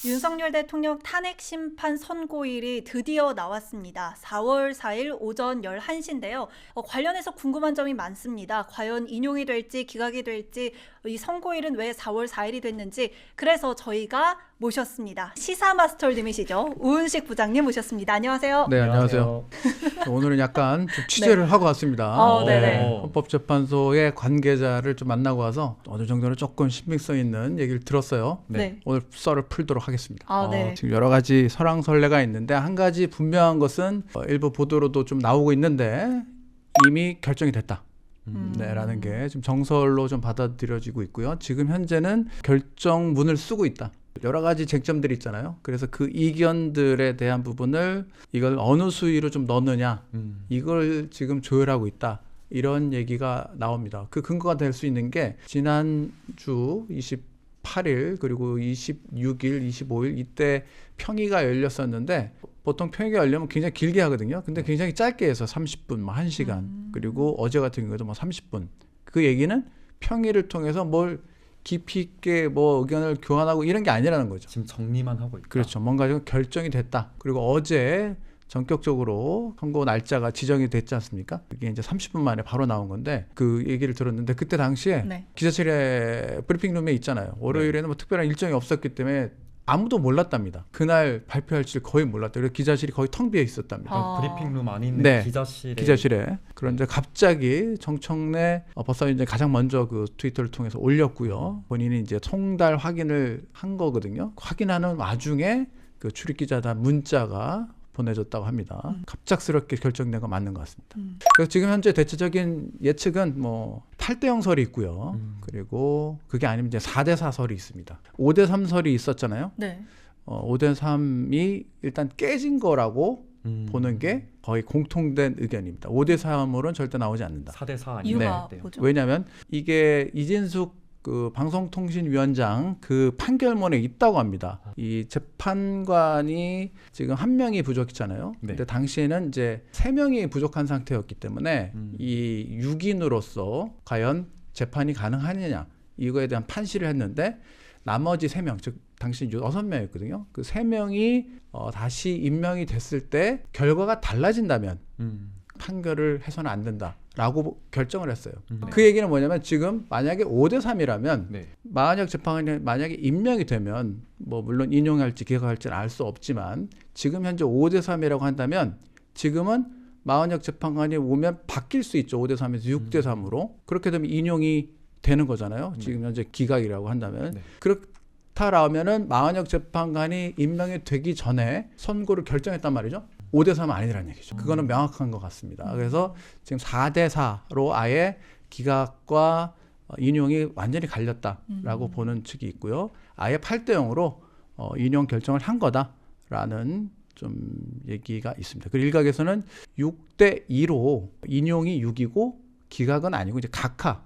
윤석열 대통령 탄핵 심판 선고일이 드디어 나왔습니다. 4월 4일 오전 11시인데요. 관련해서 궁금한 점이 많습니다. 과연 인용이 될지 기각이 될지 이 선고일은 왜 4월 4일이 됐는지 그래서 저희가 모셨습니다. 시사마스터님이시죠. 우은식 부장님 모셨습니다. 안녕하세요. 네, 안녕하세요. 오늘은 약간 좀 취재를 하고 왔습니다. 네네. 헌법재판소의 관계자를 좀 만나고 와서 어느 정도는 조금 신빙성 있는 얘기를 들었어요. 네. 오늘 썰을 풀도록 하겠습니다. 네. 지금 여러 가지 설왕설래가 있는데 한 가지 분명한 것은 일부 보도로도 좀 나오고 있는데 이미 결정이 됐다. 라는 게 좀 정설로 좀 받아들여지고 있고요. 지금 현재는 결정문을 쓰고 있다. 여러 가지 쟁점들이 있잖아요. 그래서 그 이견들에 대한 부분을 이걸 어느 수위로 좀 넣느냐 이걸 지금 조율하고 있다. 이런 얘기가 나옵니다. 그 근거가 될 수 있는 게 지난주 28일 그리고 26일, 25일 이때 평의가 열렸었는데 보통 평의가 열리면 굉장히 길게 하거든요. 근데 굉장히 짧게 해서 30분, 뭐 1시간 그리고 어제 같은 경우도 뭐 30분. 그 얘기는 평의를 통해서 뭘 깊이 있게 뭐 의견을 교환하고 이런 게 아니라는 거죠. 지금 정리만 하고 있다. 그렇죠. 뭔가 좀 결정이 됐다. 그리고 어제 전격적으로 선고 날짜가 지정이 됐지 않습니까? 그게 이제 30분 만에 바로 나온 건데 그 얘기를 들었는데 그때 당시에 기자실에 브리핑룸에 있잖아요. 월요일에는 뭐 특별한 일정이 없었기 때문에 아무도 몰랐답니다. 그날 발표할지를 거의 몰랐다. 그래서 기자실이 거의 텅 비어 있었답니다. 브리핑룸 안에 있는 기자실에. 그런데 갑자기 정청래 법사위원장이 가장 먼저 그 트위터를 통해서 올렸고요. 본인이 이제 송달 확인을 한 거거든요. 확인하는 와중에 그 출입기자단 문자가 보내졌다고 합니다. 갑작스럽게 결정된 거 맞는 것 같습니다. 그래서 지금 현재 대체적인 예측은 뭐 8대0 설이 있고요. 그리고 그게 아니면 이제 4대4 설이 있습니다. 5대3 설이 있었잖아요. 5대3이 일단 깨진 거라고 보는 게 거의 공통된 의견입니다. 5대3으로는 절대 나오지 않는다. 4대4 이유가 뭐죠? 왜냐하면 이게 이진숙 그 방송통신위원장 그 판결문에 있다고 합니다. 이 재판관이 지금 한 명이 부족했잖아요. 근데 당시에는 이제 3명이 부족한 상태였기 때문에 이 6인으로서 과연 재판이 가능하느냐 이거에 대한 판시를 했는데 나머지 3명 즉 당시 6명이었거든요. 그 3명이 다시 임명이 됐을 때 결과가 달라진다면 판결을 해서는 안 된다라고 결정을 했어요. 그 얘기는 뭐냐면 지금 만약에 5대3이라면 마은혁 재판관이 만약에 임명이 되면 뭐 물론 인용할지 기각할지는 알 수 없지만 지금 현재 5대3이라고 한다면 지금은 마은혁 재판관이 오면 바뀔 수 있죠. 5대3에서 6대3으로. 그렇게 되면 인용이 되는 거잖아요. 지금 현재 기각이라고 한다면. 그렇다라면은 마은혁 재판관이 임명이 되기 전에 선고를 결정했단 말이죠. 5대3은 아니라는 얘기죠. 그거는 명확한 것 같습니다. 그래서 지금 4대4로 아예 기각과 인용이 완전히 갈렸다라고 보는 측이 있고요. 아예 8대0으로 인용 결정을 한 거다라는 좀 얘기가 있습니다. 그리고 일각에서는 6대2로 인용이 6이고 기각은 아니고 이제 각하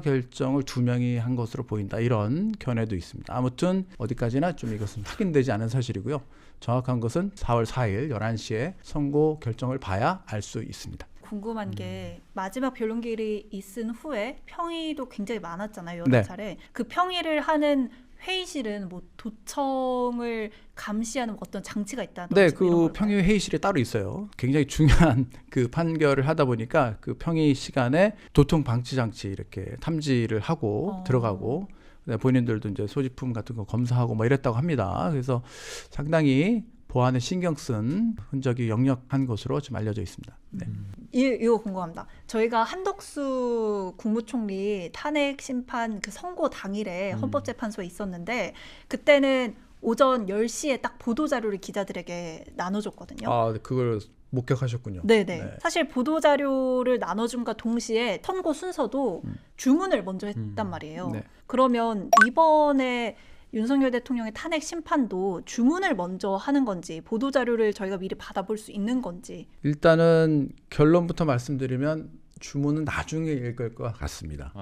결정을 2명이 한 것으로 보인다. 이런 견해도 있습니다. 아무튼 어디까지나 좀 이것은 확인되지 않은 사실이고요. 정확한 것은 4월 4일 11시에 선고 결정을 봐야 알 수 있습니다. 궁금한 게 마지막 변론기일이 있은 후에 평의도 굉장히 많았잖아요. 여러 차례. 그 평의를 하는 회의실은 뭐 도청을 감시하는 어떤 장치가 있다는 네, 그 평의 회의실이 따로 있어요. 굉장히 중요한 그 판결을 하다 보니까 그 평의 시간에 도청 방치 장치 이렇게 탐지를 하고 들어가고 본인들도 이제 소지품 같은 거 검사하고 뭐 이랬다고 합니다. 그래서 상당히 보안에 신경 쓴 흔적이 역력한 것으로 좀 알려져 있습니다. 이거 궁금합니다. 저희가 한덕수 국무총리 탄핵 심판 그 선고 당일에 헌법재판소에 있었는데 그때는 오전 10시에 딱 보도자료를 기자들에게 나눠줬거든요. 그걸 목격하셨군요. 네네. 사실 보도자료를 나눠준과 동시에 선고 순서도 주문을 먼저 했단 말이에요. 그러면 이번에 윤석열 대통령의 탄핵 심판도 주문을 먼저 하는 건지 보도자료를 저희가 미리 받아볼 수 있는 건지. 일단은 결론부터 말씀드리면 주문은 나중에 읽을 것 같습니다.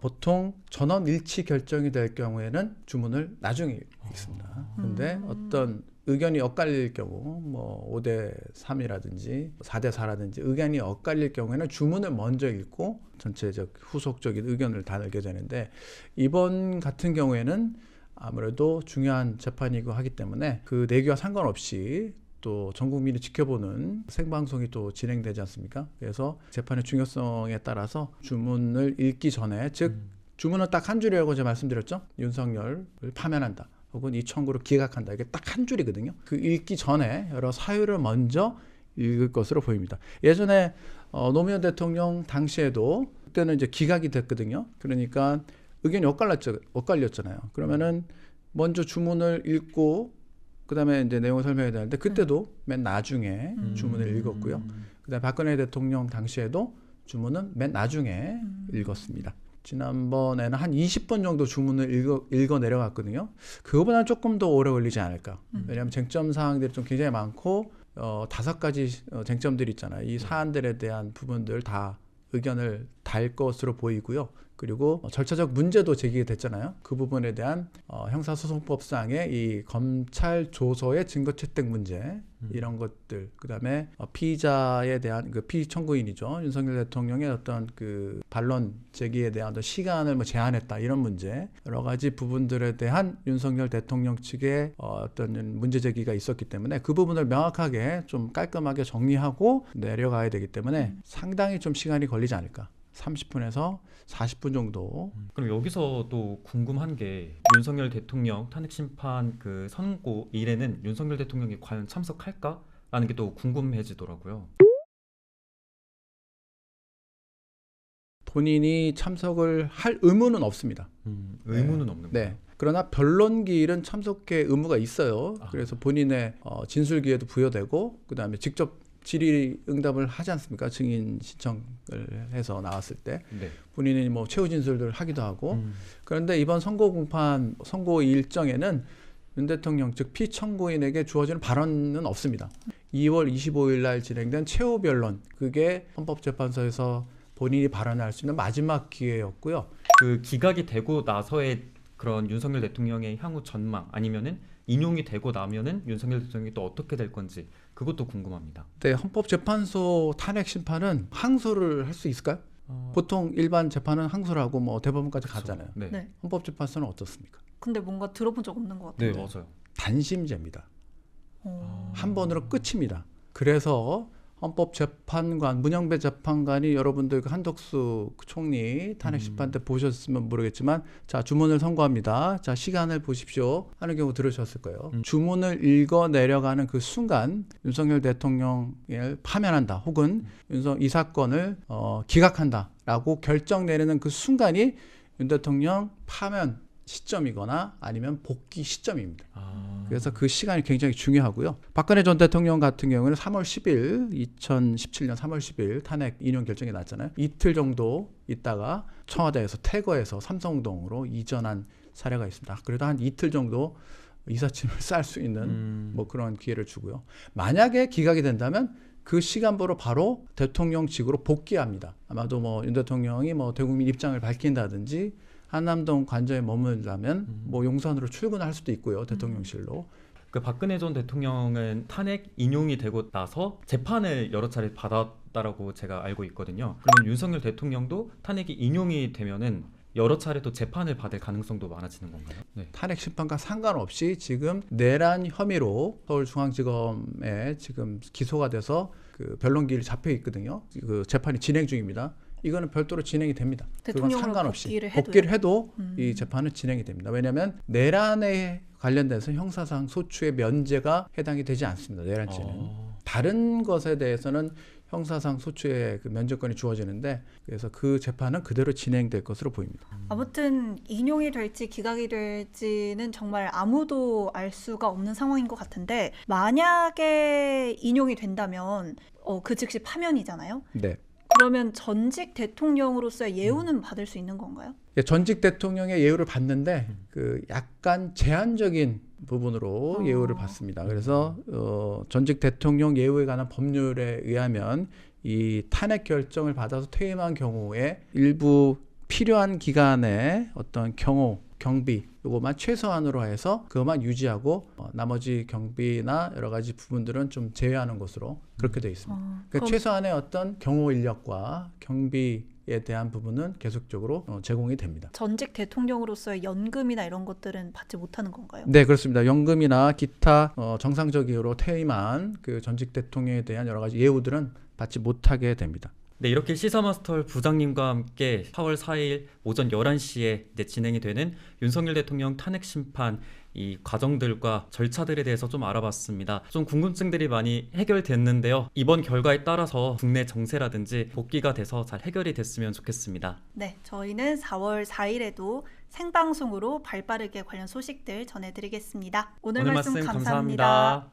보통 전원 일치 결정이 될 경우에는 주문을 나중에 읽습니다. 그런데 어떤 의견이 엇갈릴 경우 뭐 5대3이라든지 4대4라든지 의견이 엇갈릴 경우에는 주문을 먼저 읽고 전체적 후속적인 의견을 다 내게 되는데 이번 같은 경우에는 아무래도 중요한 재판이고 하기 때문에 그 내규와 상관없이 또 전 국민이 지켜보는 생방송이 또 진행되지 않습니까? 그래서 재판의 중요성에 따라서 주문을 읽기 전에 즉 주문은 딱 한 줄이라고 제가 말씀드렸죠. 윤석열을 파면한다. 혹은 이 청구를 기각한다. 이게 딱 한 줄이거든요. 그 읽기 전에 여러 사유를 먼저 읽을 것으로 보입니다. 예전에 노무현 대통령 당시에도 그때는 이제 기각이 됐거든요. 그러니까 의견이 엇갈렸잖아요. 그러면은 먼저 주문을 읽고 그다음에 이제 내용을 설명해야 되는데 그때도 맨 나중에 주문을 읽었고요. 그다음에 박근혜 대통령 당시에도 주문은 맨 나중에 읽었습니다. 지난번에는 한 20번 정도 주문을 읽어 내려갔거든요. 그거보다는 조금 더 오래 걸리지 않을까. 왜냐하면 쟁점 사항들이 좀 굉장히 많고 5가지 쟁점들이 있잖아요. 이 사안들에 대한 부분들 다 의견을 달 것으로 보이고요. 그리고 절차적 문제도 제기됐잖아요. 그 부분에 대한 형사소송법상의 이 검찰 조서의 증거 채택 문제 이런 것들, 그다음에 피의자에 대한 그 피의 청구인이죠. 윤석열 대통령의 어떤 그 반론 제기에 대한 어떤 시간을 제한했다 이런 문제, 여러 가지 부분들에 대한 윤석열 대통령 측의 어떤 문제 제기가 있었기 때문에 그 부분을 명확하게 좀 깔끔하게 정리하고 내려가야 되기 때문에 상당히 좀 시간이 걸리지 않을까. 30분에서 40분 정도. 그럼 여기서 또 궁금한 게 윤석열 대통령 탄핵 심판 그 선고일에는 윤석열 대통령이 과연 참석할까라는 게 또 궁금해지더라고요. 본인이 참석을 할 의무는 없습니다. 의무는 없는 거예요. 네. 그러나 변론기일은 참석의 의무가 있어요. 그래서 본인의 진술 기회도 부여되고 그다음에 직접 질의응답을 하지 않습니까? 증인 신청을 해서 나왔을 때 네. 본인이 뭐 최후 진술을 하기도 하고 그런데 이번 선고 공판 선고 일정에는 윤 대통령 즉 피청구인에게 주어지는 발언은 없습니다. 2월 25일 날 진행된 최후 변론 그게 헌법재판소에서 본인이 발언할 수 있는 마지막 기회였고요. 그 기각이 되고 나서의 그런 윤석열 대통령의 향후 전망 아니면은 인용이 되고 나면은 윤석열 대통령이 또 어떻게 될 건지 그것도 궁금합니다. 네, 헌법재판소 탄핵 심판은 항소를 할 수 있을까요? 보통 일반 재판은 항소를 하고 뭐 대법원까지 가잖아요. 네. 네. 헌법재판소는 어떻습니까? 근데 뭔가 들어본 적 없는 것 네, 같아요. 맞아요. 단심제입니다. 한 번으로 끝입니다. 그래서 헌법재판관, 문영배 재판관이 여러분들 그 한덕수 총리 탄핵 심판 때 보셨으면 모르겠지만 자 주문을 선고합니다. 자 시간을 보십시오 하는 경우 들으셨을 거예요. 주문을 읽어 내려가는 그 순간 윤석열 대통령을 파면한다 혹은 이 사건을 기각한다라고 결정 내리는 그 순간이 윤 대통령 파면 시점이거나 아니면 복귀 시점입니다. 그래서 그 시간이 굉장히 중요하고요. 박근혜 전 대통령 같은 경우는 3월 10일 2017년 3월 10일 탄핵 인용 결정이 났잖아요. 이틀 정도 있다가 청와대에서 퇴거해서 삼성동으로 이전한 사례가 있습니다. 그래도 한 이틀 정도 이삿짐을 쌀 수 있는 뭐 그런 기회를 주고요. 만약에 기각이 된다면 그 시간부로 바로 대통령직으로 복귀합니다. 아마도 뭐 윤 대통령이 뭐 대국민 입장을 밝힌다든지 한남동 관저에 머물려면 뭐 용산으로 출근할 수도 있고요. 대통령실로. 그 박근혜 전 대통령은 탄핵 인용이 되고 나서 재판을 여러 차례 받았다라고 제가 알고 있거든요. 그러면 윤석열 대통령도 탄핵이 인용이 되면은 여러 차례 또 재판을 받을 가능성도 많아지는 건가요? 네. 탄핵 심판과 상관없이 지금 내란 혐의로 서울중앙지검에 지금 기소가 돼서 그 변론기일 잡혀 있거든요. 그 재판이 진행 중입니다. 이거는 별도로 진행이 됩니다. 그건 상관없이 복귀를 해도 이 재판은 진행이 됩니다. 왜냐하면 내란에 관련돼서 형사상 소추의 면제가 해당이 되지 않습니다. 내란죄는 다른 것에 대해서는 형사상 소추의 그 면제권이 주어지는데 그래서 그 재판은 그대로 진행될 것으로 보입니다. 아무튼 인용이 될지 기각이 될지는 정말 아무도 알 수가 없는 상황인 것 같은데 만약에 인용이 된다면 그 즉시 파면이잖아요. 네. 그러면 전직 대통령으로서의 예우는 받을 수 있는 건가요? 전직 대통령의 예우를 받는데 그 약간 제한적인 부분으로 예우를 받습니다. 그래서 전직 대통령 예우에 관한 법률에 의하면 이 탄핵 결정을 받아서 퇴임한 경우에 일부 필요한 기간에 어떤 경비 요거만 최소한으로 해서 그것만 유지하고 나머지 경비나 여러 가지 부분들은 좀 제외하는 것으로 그렇게 되어 있습니다. 그러니까 최소한의 어떤 경호 인력과 경비 대한 부분은 계속적으로 제공이 됩니다. 전직 대통령으로서의 연금이나 이런 것들은 받지 못하는 건가요? 네, 그렇습니다. 연금이나 기타 정상적 이유로 퇴임한 그 전직 대통령에 대한 여러 가지 예우들은 받지 못하게 됩니다. 네, 이렇게 시사마스터 부장님과 함께 4월 4일 오전 11시에 이제 진행이 되는 윤석열 대통령 탄핵 심판 이 과정들과 절차들에 대해서 좀 알아봤습니다. 좀 궁금증들이 많이 해결됐는데요. 이번 결과에 따라서 국내 정세라든지 복귀가 돼서 잘 해결이 됐으면 좋겠습니다. 네, 저희는 4월 4일에도 생방송으로 발빠르게 관련 소식들 전해드리겠습니다. 오늘 말씀 감사합니다.